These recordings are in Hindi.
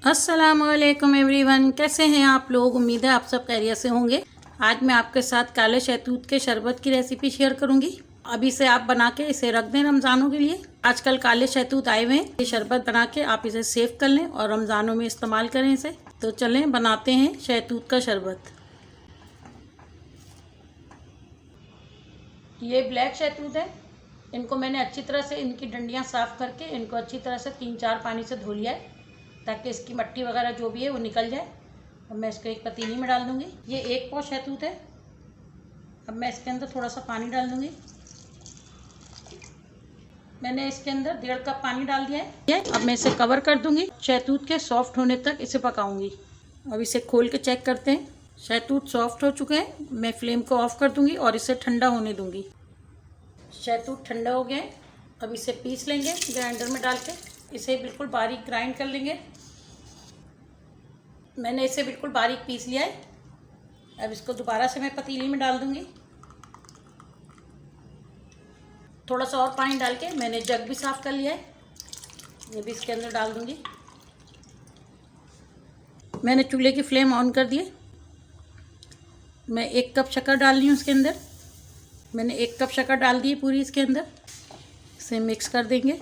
अस्सलामुअलैकुम एवरीवन, कैसे हैं आप लोग। उम्मीद है आप सब खैरियत से होंगे। आज मैं आपके साथ काले शहतूत के शरबत की रेसिपी शेयर करूंगी। अभी से आप बना के इसे रख दें रमज़ानों के लिए। आजकल काले शहतूत आए हुए हैं, ये शरबत बना के आप इसे सेव कर लें और रमज़ानों में इस्तेमाल करें इसे। तो चलें बनाते हैं शहतूत का शरबत। ये ब्लैक शहतूत है। इनको मैंने अच्छी तरह से इनकी डंडियाँ साफ़ करके इनको अच्छी तरह से 3-4 पानी से धो लिया है, ताकि इसकी मट्टी वगैरह जो भी है वो निकल जाए। अब मैं इसको एक पतीली में डाल दूँगी। ये 1 पाव शहतूत है। अब मैं इसके अंदर थोड़ा सा पानी डाल दूँगी। मैंने इसके अंदर 1.5 कप पानी डाल दिया है। अब मैं इसे कवर कर दूँगी। शहतूत के सॉफ्ट होने तक इसे पकाऊँगी। अब इसे खोल के चेक करते हैं। शहतूत सॉफ्ट हो चुके हैं। मैं फ्लेम को ऑफ कर दूँगी और इसे ठंडा होने दूँगी। शहतूत ठंडा हो गया है। अब इसे पीस लेंगे ग्राइंडर में डाल के। इसे बिल्कुल बारीक ग्राइंड कर लेंगे। मैंने इसे बिल्कुल बारीक पीस लिया है। अब इसको दोबारा से मैं पतीली में डाल दूंगी। थोड़ा सा और पानी डाल के मैंने जग भी साफ़ कर लिया है, ये भी इसके अंदर डाल दूंगी। मैंने चूल्हे की फ्लेम ऑन कर दी है। मैं 1 कप शक्कर डाल रही हूँ इसके अंदर। मैंने 1 कप शक्कर डाल दी है पूरी इसके अंदर। इसे मिक्स कर देंगे।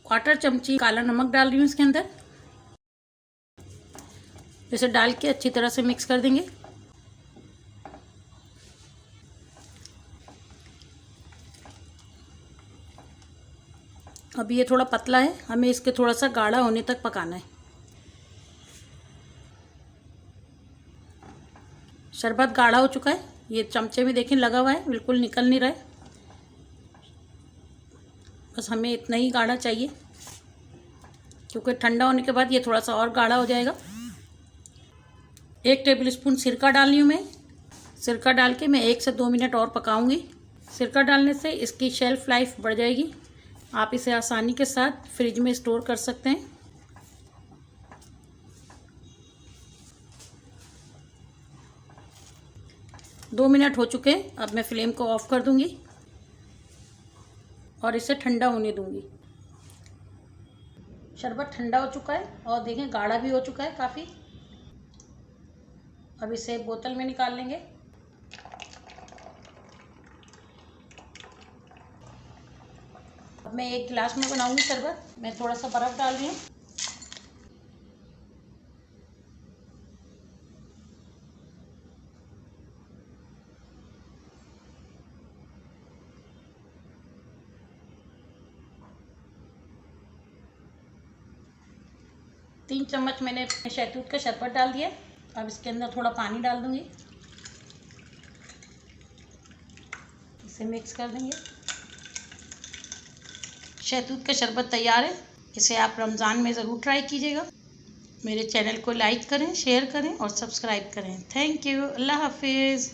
क्वार्टर चमची काला नमक डाल रही हूँ इसके अंदर। इसे डाल के अच्छी तरह से मिक्स कर देंगे। अब ये थोड़ा पतला है, हमें इसके थोड़ा सा गाढ़ा होने तक पकाना है। शरबत गाढ़ा हो चुका है। ये चमचे में देखें लगा हुआ है, बिल्कुल निकल नहीं रहा है। बस हमें इतना ही गाढ़ा चाहिए, क्योंकि ठंडा होने के बाद ये थोड़ा सा और गाढ़ा हो जाएगा। 1 टेबलस्पून सिरका डाल रही हूँ मैं। सिरका डाल के मैं 1 से 2 मिनट और पकाऊंगी। सिरका डालने से इसकी शेल्फ़ लाइफ बढ़ जाएगी। आप इसे आसानी के साथ फ्रिज में स्टोर कर सकते हैं। दो मिनट हो चुके हैं। अब मैं फ्लेम को ऑफ कर दूंगी और इसे ठंडा होने दूंगी। शरबत ठंडा हो चुका है और देखें गाढ़ा भी हो चुका है काफ़ी। अब इसे बोतल में निकाल लेंगे। अब मैं 1 गिलास में बनाऊंगी शरबत। मैं थोड़ा सा बर्फ़ डाल रही हूँ। तीन चम्मच मैंने शहतूत का शरबत डाल दिया। अब इसके अंदर थोड़ा पानी डाल दूंगी। इसे मिक्स कर देंगे। शहतूत का शरबत तैयार है। इसे आप रमज़ान में ज़रूर ट्राई कीजिएगा। मेरे चैनल को लाइक करें, शेयर करें और सब्सक्राइब करें। Thank you. अल्लाह हाफिज़।